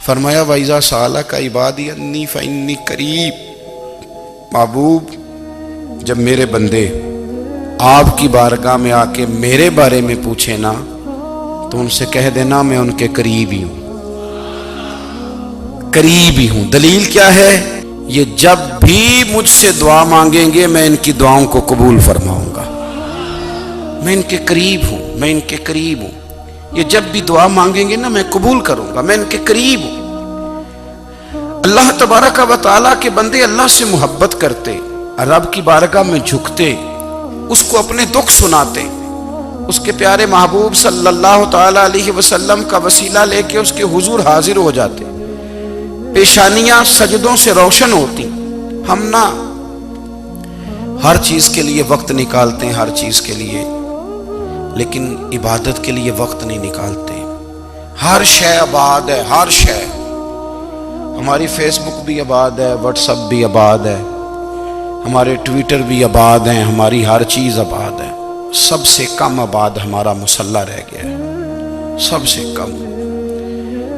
فرمایا وَإِذَا سَأَلَكَ عِبَادِي أَنِّي فَإِنِّي قَرِيب، محبوب جب میرے بندے آپ کی بارگاہ میں آ کے میرے بارے میں پوچھیں نا تو ان سے کہہ دینا میں ان کے قریب ہی ہوں، قریب ہی ہوں۔ دلیل کیا ہے؟ یہ جب بھی مجھ سے دعا مانگیں گے میں ان کی دعاؤں کو قبول فرماؤں گا، میں ان کے قریب ہوں، میں ان کے قریب ہوں۔ یہ جب بھی دعا مانگیں گے نا میں قبول کروں گا، میں ان کے قریب ہوں۔ اللہ تبارک و تعالیٰ کے بندے اللہ سے محبت کرتے، رب کی بارگاہ میں جھکتے، اس کو اپنے دکھ سناتے، اس کے پیارے محبوب صلی اللہ تعالیٰ علیہ وسلم کا وسیلہ لے کے اس کے حضور حاضر ہو جاتے، پیشانیاں سجدوں سے روشن ہوتی۔ ہم نا ہر چیز کے لیے وقت نکالتے ہیں، ہر چیز کے لیے، لیکن عبادت کے لیے وقت نہیں نکالتے۔ ہر شے آباد ہے، ہر شے، ہماری فیس بک بھی آباد ہے، واٹس ایپ بھی آباد ہے، ہمارے ٹویٹر بھی آباد ہیں، ہماری ہر چیز آباد ہے۔ سب سے کم آباد ہمارا مصلی رہ گیا ہے، سب سے کم۔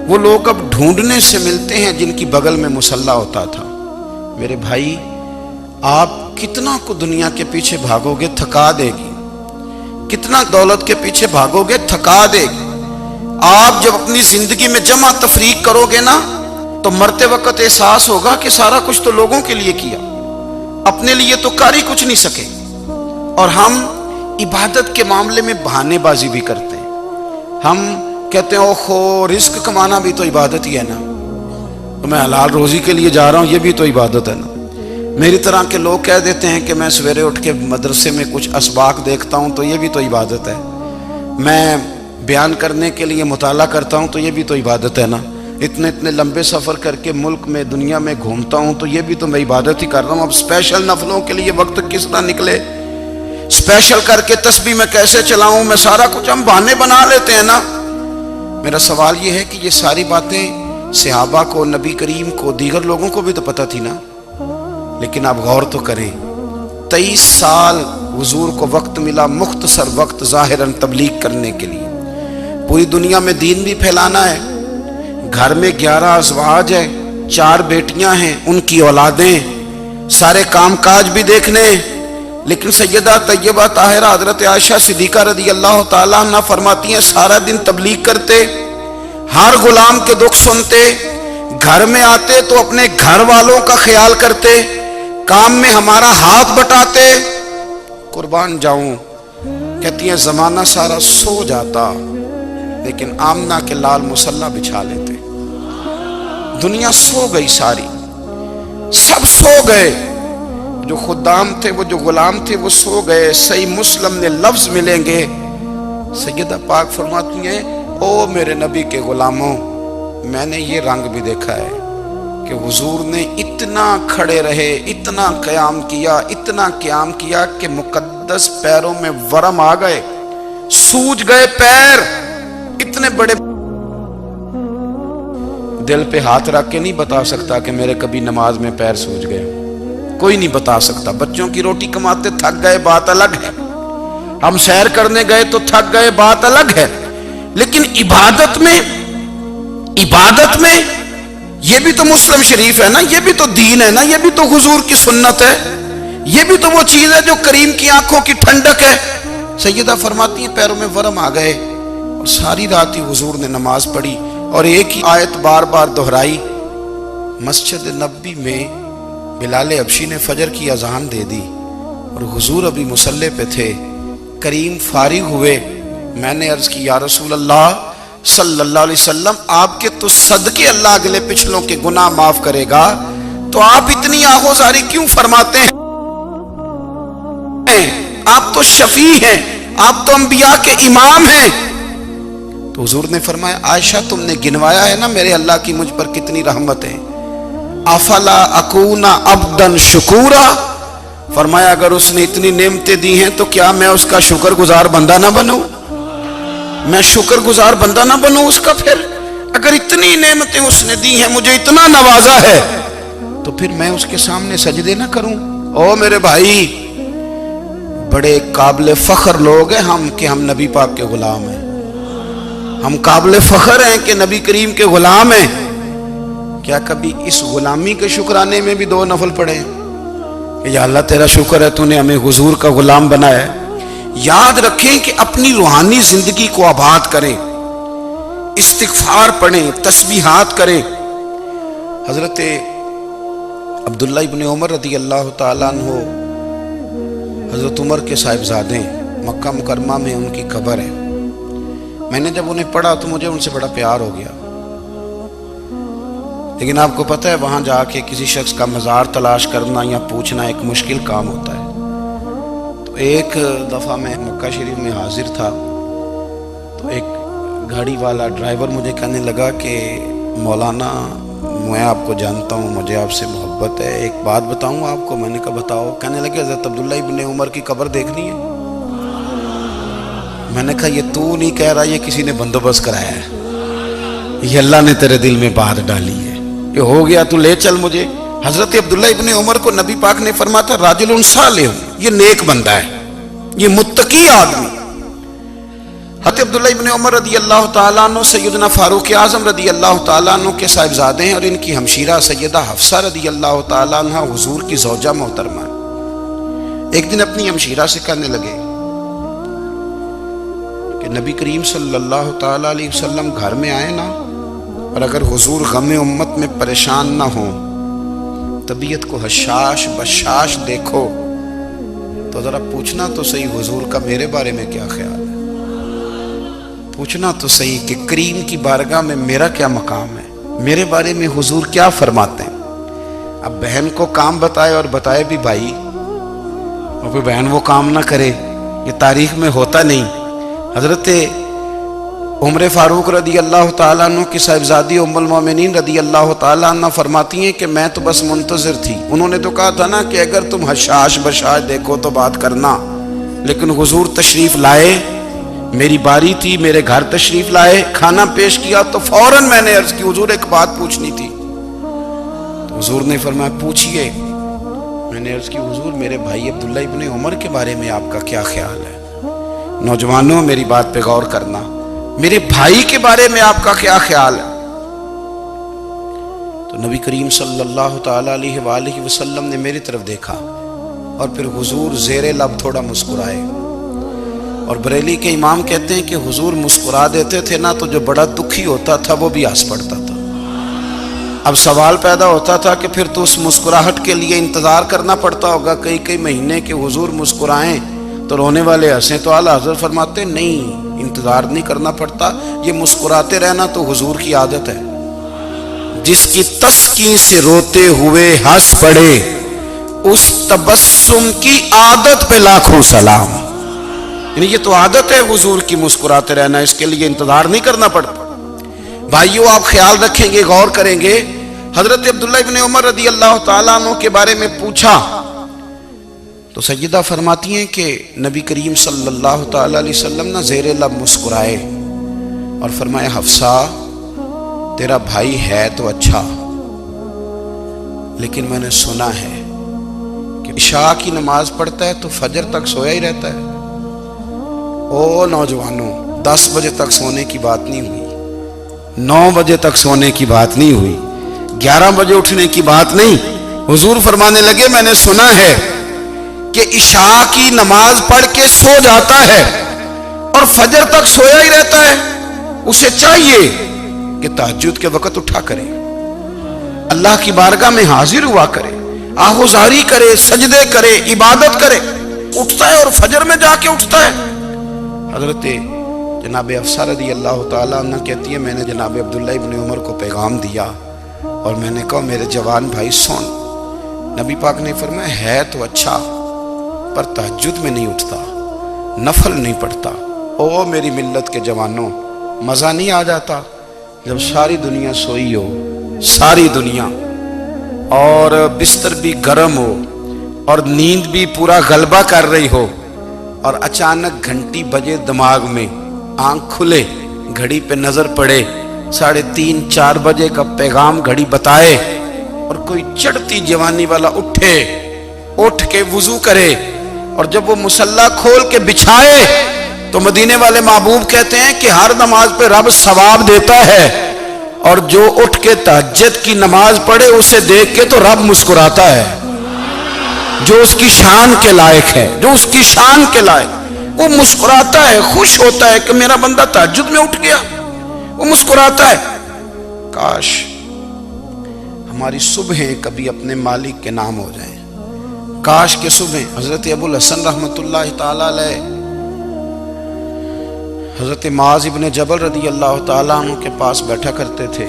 وہ لوگ اب ڈھونڈنے سے ملتے ہیں جن کی بغل میں مصلی ہوتا تھا۔ میرے بھائی، آپ کتنا کو دنیا کے پیچھے بھاگو گے تھکا دے گی، کتنا دولت کے پیچھے بھاگو گے تھکا دے گی۔ آپ جب اپنی زندگی میں جمع تفریق کرو گے نا تو مرتے وقت احساس ہوگا کہ سارا کچھ تو لوگوں کے لیے کیا، اپنے لیے تو کر ہی کچھ نہیں سکے۔ اور ہم عبادت کے معاملے میں بہانے بازی بھی کرتے ہیں۔ ہم کہتے ہیں اوہو رزق کمانا بھی تو عبادت ہی ہے نا، تو میں حلال روزی کے لیے جا رہا ہوں، یہ بھی تو عبادت ہے نا۔ میری طرح کے لوگ کہہ دیتے ہیں کہ میں سویرے اٹھ کے مدرسے میں کچھ اسباق دیکھتا ہوں تو یہ بھی تو عبادت ہے، میں بیان کرنے کے لیے مطالعہ کرتا ہوں تو یہ بھی تو عبادت ہے نا، اتنے لمبے سفر کر کے ملک میں دنیا میں گھومتا ہوں تو یہ بھی تو میں عبادت ہی کر رہا ہوں۔ اب اسپیشل نفلوں کے لیے وقت کس طرح نکلے، اسپیشل کر کے تسبیح میں کیسے چلاؤں، میں سارا کچھ ہم بہانے بنا لیتے ہیں نا۔ میرا سوال یہ ہے کہ یہ ساری باتیں صحابہ کو، نبی کریم کو، دیگر لوگوں کو بھی تو پتہ تھی نا، لیکن آپ غور تو کریں 23 سال حضور کو وقت ملا، مختصر وقت ظاہراً تبلیغ کرنے کے لیے، پوری دنیا میں دین بھی پھیلانا ہے۔ گھر میں 11 ازواج ہے، 4 بیٹیاں ہیں، ان کی اولادیں، سارے کام کاج بھی دیکھنے، لیکن سیدہ طیبہ طاہرہ حضرت عائشہ صدیقہ رضی اللہ تعالیٰ عنہ فرماتی ہیں سارا دن تبلیغ کرتے، ہر غلام کے دکھ سنتے، گھر میں آتے تو اپنے گھر والوں کا خیال کرتے، کام میں ہمارا ہاتھ بٹاتے۔ قربان جاؤں، کہتی ہیں زمانہ سارا سو جاتا لیکن آمنہ کے لال مصلی بچھا لیتے۔ دنیا سو گئی، ساری سب سو گئے، جو خدام تھے، وہ جو غلام تھے وہ سو گئے۔ صحیح مسلم میں لفظ ملیں گے، سیدہ پاک فرماتی ہیں او میرے نبی کے غلاموں، میں نے یہ رنگ بھی دیکھا ہے کہ حضور نے اتنا کھڑے رہے، اتنا قیام کیا، اتنا قیام کیا کہ مقدس پیروں میں ورم آ گئے، سوج گئے پیر، اتنے بڑے۔ دل پہ ہاتھ رکھ کے نہیں بتا سکتا کہ میرے کبھی نماز میں پیر سوج گئے، کوئی نہیں بتا سکتا۔ بچوں کی روٹی کماتے تھک گئے بات الگ ہے، ہم سیر کرنے گئے تو تھک گئے بات الگ ہے، لیکن عبادت میں یہ بھی تو مسلم شریف ہے نا، یہ بھی تو دین ہے نا، یہ بھی تو حضور کی سنت ہے، یہ بھی تو وہ چیز ہے جو کریم کی آنکھوں کی ٹھنڈک ہے۔ سیدہ فرماتی ہیں پیروں میں ورم آ گئے، اور ساری رات ہی حضور نے نماز پڑھی اور ایک ہی آیت بار بار دہرائی۔ مسجد نبوی میں بلال حبشی نے فجر کی اذان دے دی اور حضور ابھی مصلی پہ تھے، کریم فارغ ہوئے، میں نے عرض کی یا رسول اللہ صلی اللہ علیہ وسلم، آپ کے تو صدقے اللہ اگلے پچھلوں کے گناہ معاف کرے گا، تو آپ اتنی آہوزاری کیوں فرماتے ہیں؟ آپ تو شفیع ہیں، آپ تو انبیاء کے امام ہیں۔ تو حضور نے فرمایا عائشہ تم نے گنوایا ہے نا میرے اللہ کی مجھ پر کتنی رحمت ہے، افلا اکون عبدا شکورا، فرمایا اگر اس نے اتنی نعمتیں دی ہیں تو کیا میں اس کا شکر گزار بندہ نہ بنوں، میں شکر گزار بندہ نہ بنوں اس کا؟ پھر اگر اتنی نعمتیں اس نے دی ہیں، مجھے اتنا نوازا ہے، تو پھر میں اس کے سامنے سجدے نہ کروں؟ او میرے بھائی، بڑے قابل فخر لوگ ہیں ہم کہ ہم نبی پاک کے غلام ہیں، ہم قابل فخر ہیں کہ نبی کریم کے غلام ہیں، کیا کبھی اس غلامی کے شکرانے میں بھی 2 نفل پڑھے کہ یا اللہ تیرا شکر ہے تو نے ہمیں حضور کا غلام بنایا ہے؟ یاد رکھیں کہ اپنی روحانی زندگی کو آباد کریں، استغفار پڑھیں، تسبیحات کریں۔ حضرت عبداللہ ابن عمر رضی اللہ تعالیٰ عنہ حضرت عمر کے صاحبزادے، مکہ مکرمہ میں ان کی قبر ہے۔ میں نے جب انہیں پڑھا تو مجھے ان سے بڑا پیار ہو گیا، لیکن آپ کو پتہ ہے وہاں جا کے کسی شخص کا مزار تلاش کرنا یا پوچھنا ایک مشکل کام ہوتا ہے۔ تو ایک دفعہ میں مکہ شریف میں حاضر تھا تو ایک گاڑی والا ڈرائیور مجھے کہنے لگا کہ مولانا میں آپ کو جانتا ہوں، مجھے آپ سے محبت ہے، ایک بات بتاؤں آپ کو؟ میں نے کہا بتاؤ۔ کہنے لگے حضرت عبداللہ ابن عمر کی قبر دیکھنی ہے۔ میں نے کہا یہ تو نہیں کہہ رہا، یہ کسی نے بندوبست کرایا ہے، یہ اللہ نے تیرے دل میں بات ڈالی ہے، یہ ہو گیا تو لے چل مجھے۔ حضرت عبداللہ ابن عمر کو نبی پاک نے فرمایا تھا راجل صالح، یہ نیک بندہ ہے، یہ متقی آدمی۔ حضرت عبداللہ ابن عمر رضی اللہ تعالیٰ عنہ سیدنا فاروق اعظم رضی اللہ تعالیٰ عنہ کے صاحبزادے ہیں، اور ان کی ہمشیرہ سیدہ حفصہ رضی اللہ تعالیٰ عنہ حضور کی زوجہ محترمہ۔ ایک دن اپنی ہمشیرہ سے کہنے لگے کہ نبی کریم صلی اللہ تعالیٰ علیہ وسلم گھر میں آئے نا، اور اگر حضور غم امت میں پریشان نہ ہوں، طبیعت کو حشاش بشاش دیکھو تو ذرا پوچھنا تو صحیح حضور کا میرے بارے میں کیا خیال ہے، پوچھنا تو صحیح کہ کریم کی بارگاہ میں میرا کیا مقام ہے، میرے بارے میں حضور کیا فرماتے ہیں۔ اب بہن کو کام بتائے اور بتائے بھی بھائی، اور کوئی بہن وہ کام نہ کرے، یہ تاریخ میں ہوتا نہیں۔ حضرت عمر فاروق رضی اللہ تعالیٰ عنہ کی صاحبزادی ام المومنین رضی اللہ تعالیٰ عنہ فرماتی ہیں کہ میں تو بس منتظر تھی، انہوں نے تو کہا تھا نا کہ اگر تم حشاش بشاش دیکھو تو بات کرنا، لیکن حضور تشریف لائے، میری باری تھی، میرے گھر تشریف لائے، کھانا پیش کیا تو فوراً میں نے عرض کی حضور ایک بات پوچھنی تھی۔ تو حضور نے فرمایا پوچھئے۔ میں نے عرض کی حضور میرے بھائی عبداللہ ابن عمر کے بارے میں آپ کا کیا خیال ہے؟ نوجوانوں میری بات پہ غور کرنا، میرے بھائی کے بارے میں آپ کا کیا خیال ہے؟ تو نبی کریم صلی اللہ تعالیٰ علیہ وآلہ وسلم نے میری طرف دیکھا اور پھر حضور زیر لب تھوڑا مسکرائے، اور بریلی کے امام کہتے ہیں کہ حضور مسکرا دیتے تھے نا تو جو بڑا دکھی ہوتا تھا وہ بھی ہنس پڑتا تھا۔ اب سوال پیدا ہوتا تھا کہ پھر تو اس مسکراہٹ کے لیے انتظار کرنا پڑتا ہوگا کئی مہینے کہ حضور مسکرائیں تو رونے والے ہنسیں، تو اعلیٰ حضرت فرماتے نہیں، انتظار نہیں کرنا پڑتا، یہ مسکراتے رہنا تو حضور کی عادت ہے۔ جس کی تسکین سے روتے ہوئے ہنس پڑے اس تبسم کی عادت پہ لاکھوں سلام۔ یعنی یہ تو عادت ہے حضور کی مسکراتے رہنا، اس کے لیے انتظار نہیں کرنا پڑتا۔ بھائیو آپ خیال رکھیں گے، غور کریں گے، حضرت عبداللہ ابن عمر رضی اللہ تعالیٰ عنہ کے بارے میں پوچھا تو سیدہ فرماتی ہیں کہ نبی کریم صلی اللہ تعالیٰ علیہ وسلم نہ زیر لب مسکرائے اور فرمایا حفصہ تیرا بھائی ہے تو اچھا، لیکن میں نے سنا ہے کہ عشاء کی نماز پڑھتا ہے تو فجر تک سویا ہی رہتا ہے۔ او نوجوانوں، 10 بجے تک سونے کی بات نہیں ہوئی، 9 بجے تک سونے کی بات نہیں ہوئی، 11 بجے اٹھنے کی بات نہیں۔ حضور فرمانے لگے میں نے سنا ہے کہ عشاء کی نماز پڑھ کے سو جاتا ہے اور فجر تک سویا ہی رہتا ہے، اسے چاہیے کہ تہجد کے وقت اٹھا کرے، اللہ کی بارگاہ میں حاضر ہوا کرے، آہوزاری کرے، سجدے کرے، عبادت کرے، اٹھتا ہے اور فجر میں جا کے اٹھتا ہے۔ حضرت جناب حفصہ رضی اللہ تعالیٰ عنہ کہتی ہے میں نے جناب عبداللہ ابن عمر کو پیغام دیا اور میں نے کہا میرے جوان بھائی سن۔ نبی پاک نے فرمایا ہے تو اچھا پر تہجد میں نہیں اٹھتا، نفل نہیں پڑھتا۔ او میری ملت کے جوانوں، مزہ نہیں آ جاتا جب ساری دنیا سوئی ہو، ساری دنیا، اور بستر بھی گرم ہو اور نیند بھی پورا غلبہ کر رہی ہو، اور اچانک گھنٹی بجے دماغ میں، آنکھ کھلے، گھڑی پہ نظر پڑے، 3:30 4 بجے کا پیغام گھڑی بتائے، اور کوئی چڑھتی جوانی والا اٹھ کے وضو کرے، اور جب وہ مصلی کھول کے بچھائے تو مدینے والے محبوب کہتے ہیں کہ ہر نماز پہ رب ثواب دیتا ہے، اور جو اٹھ کے تہجد کی نماز پڑھے اسے دیکھ کے تو رب مسکراتا ہے، جو اس کی شان کے لائق ہے، جو اس کی شان کے لائق، وہ مسکراتا ہے، خوش ہوتا ہے کہ میرا بندہ تہجد میں اٹھ گیا، وہ مسکراتا ہے۔ کاش ہماری صبحیں کبھی اپنے مالک کے نام ہو جائیں، کاش کے صبح۔ حضرت ابو الحسن رحمت اللہ تعالی علیہ حضرت معاذ ابن جبل رضی اللہ تعالیٰ عنہ کے پاس بیٹھا کرتے تھے،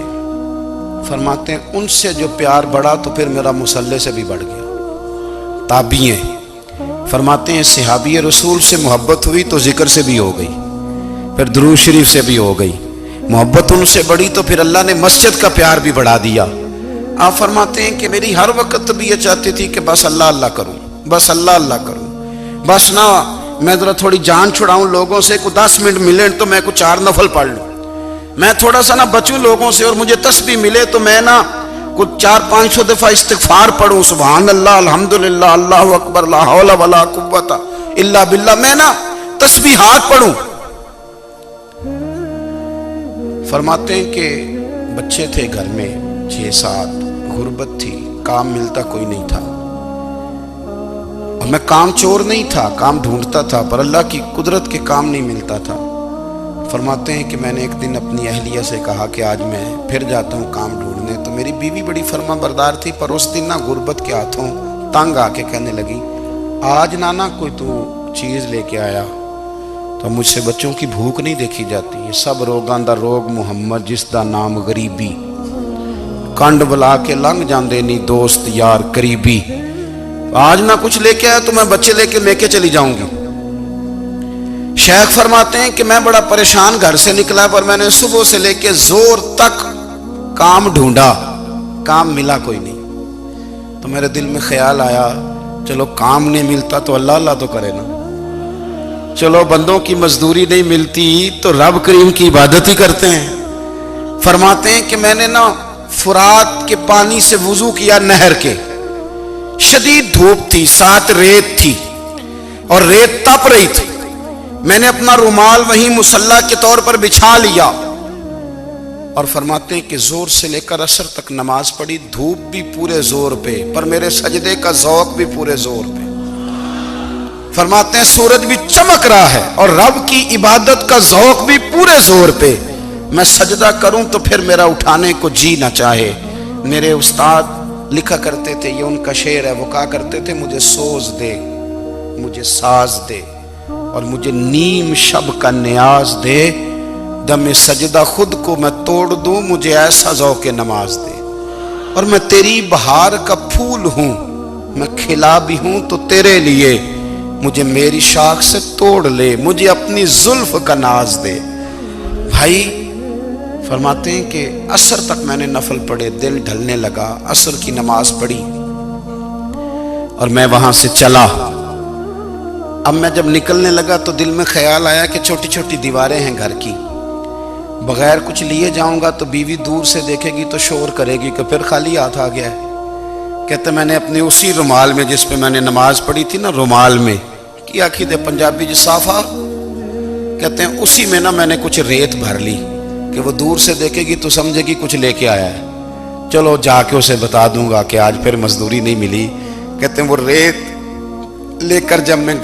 فرماتے ہیں ان سے جو پیار بڑھا تو پھر میرا مصلی سے بھی بڑھ گیا۔ تابعی ہیں، فرماتے ہیں صحابی رسول سے محبت ہوئی تو ذکر سے بھی ہو گئی، پھر درود شریف سے بھی ہو گئی، محبت ان سے بڑھی تو پھر اللہ نے مسجد کا پیار بھی بڑھا دیا۔ آپ فرماتے ہیں کہ میری ہر وقت بھی یہ چاہتی تھی کہ بس اللہ اللہ کروں، بس اللہ اللہ کروں، بس نہ میں ذرا تھوڑی جان چھڑاؤں لوگوں سے، کوئی 10 منٹ ملے تو میں کچھ 4 نفل پڑھ لوں، میں تھوڑا سا نہ بچوں لوگوں سے، اور مجھے تسبیح ملے تو میں نہ کچھ 400-500 دفعہ استغفار پڑھوں، سبحان اللہ، الحمدللہ، اللہ اکبر، لا حول ولا قوت الا باللہ، میں نہ تسبیحات پڑھوں۔ فرماتے ہیں کہ بچے تھے گھر میں 6-7، غربت تھی، کام ملتا کوئی نہیں تھا، اور میں کام چور نہیں تھا، کام ڈھونڈتا تھا، پر اللہ کی قدرت کے کام نہیں ملتا تھا۔ فرماتے ہیں کہ میں نے ایک دن اپنی اہلیہ سے کہا کہ آج میں پھر جاتا ہوں کام ڈھونڈنے، تو میری بیوی بڑی فرما بردار تھی، پر اس دن نہ غربت کے ہاتھوں تنگ آ کے کہنے لگی آج نانا کوئی تو چیز لے کے آیا، تو مجھ سے بچوں کی بھوک نہیں دیکھی جاتی، یہ سب روگاں دا روگ محمد جس دا نام غریبی، کنڈ بلا کے لنگ جاندے نہیں دوست یار قریبی، آج نہ کچھ لے کے آیا تو میں بچے لے کے چلی جاؤں گی۔ شیخ فرماتے ہیں کہ میں بڑا پریشان گھر سے نکلا، پر میں نے صبح سے لے کے زور تک کام ڈھونڈا، کام ملا کوئی نہیں، تو میرے دل میں خیال آیا چلو کام نہیں ملتا تو اللہ اللہ تو کرے نا، چلو بندوں کی مزدوری نہیں ملتی تو رب کریم کی عبادت ہی کرتے ہیں۔ فرماتے ہیں کہ میں نے نا فرات کے پانی سے وضو کیا، نہر کے، شدید دھوپ تھی، ساتھ ریت تھی اور ریت تپ رہی تھی، میں نے اپنا رومال وہیں مصلی کے طور پر بچھا لیا، اور فرماتے ہیں کہ زور سے لے کر عصر تک نماز پڑھی، دھوپ بھی پورے زور پہ، پر میرے سجدے کا ذوق بھی پورے زور پہ۔ فرماتے ہیں سورج بھی چمک رہا ہے اور رب کی عبادت کا ذوق بھی پورے زور پہ، میں سجدہ کروں تو پھر میرا اٹھانے کو جی نہ چاہے۔ میرے استاد لکھا کرتے تھے، یہ ان کا شعر ہے، وہ کہا کرتے تھے مجھے سوز دے، مجھے ساز دے، اور مجھے نیم شب کا نیاز دے، دم سجدہ خود کو میں توڑ دوں، مجھے ایسا ذوق نماز دے، اور میں تیری بہار کا پھول ہوں، میں کھلا بھی ہوں تو تیرے لیے، مجھے میری شاخ سے توڑ لے، مجھے اپنی زلف کا ناز دے۔ بھائی فرماتے ہیں کہ عصر تک میں نے نفل پڑھے، دل ڈھلنے لگا، عصر کی نماز پڑھی اور میں وہاں سے چلا۔ اب میں جب نکلنے لگا تو دل میں خیال آیا کہ چھوٹی چھوٹی دیواریں ہیں گھر کی، بغیر کچھ لیے جاؤں گا تو بیوی دور سے دیکھے گی تو شور کرے گی کہ پھر خالی ہاتھ آ گیا ہے۔ کہتے میں نے اپنے اسی رومال میں جس پہ میں نے نماز پڑھی تھی نا، رومال میں کی آخی دے پنجابی صافہ کہتے ہیں، اسی میں نا میں نے کچھ ریت بھر لی کہ وہ دور سے دیکھے گی تو سمجھے گی کچھ لے کے آیا ہے، چلو جا کے اسے بتا دوں گا کہ آج پھر مزدوری نہیں ملی۔ کہتے ہیں وہ ریت لے کر جب میں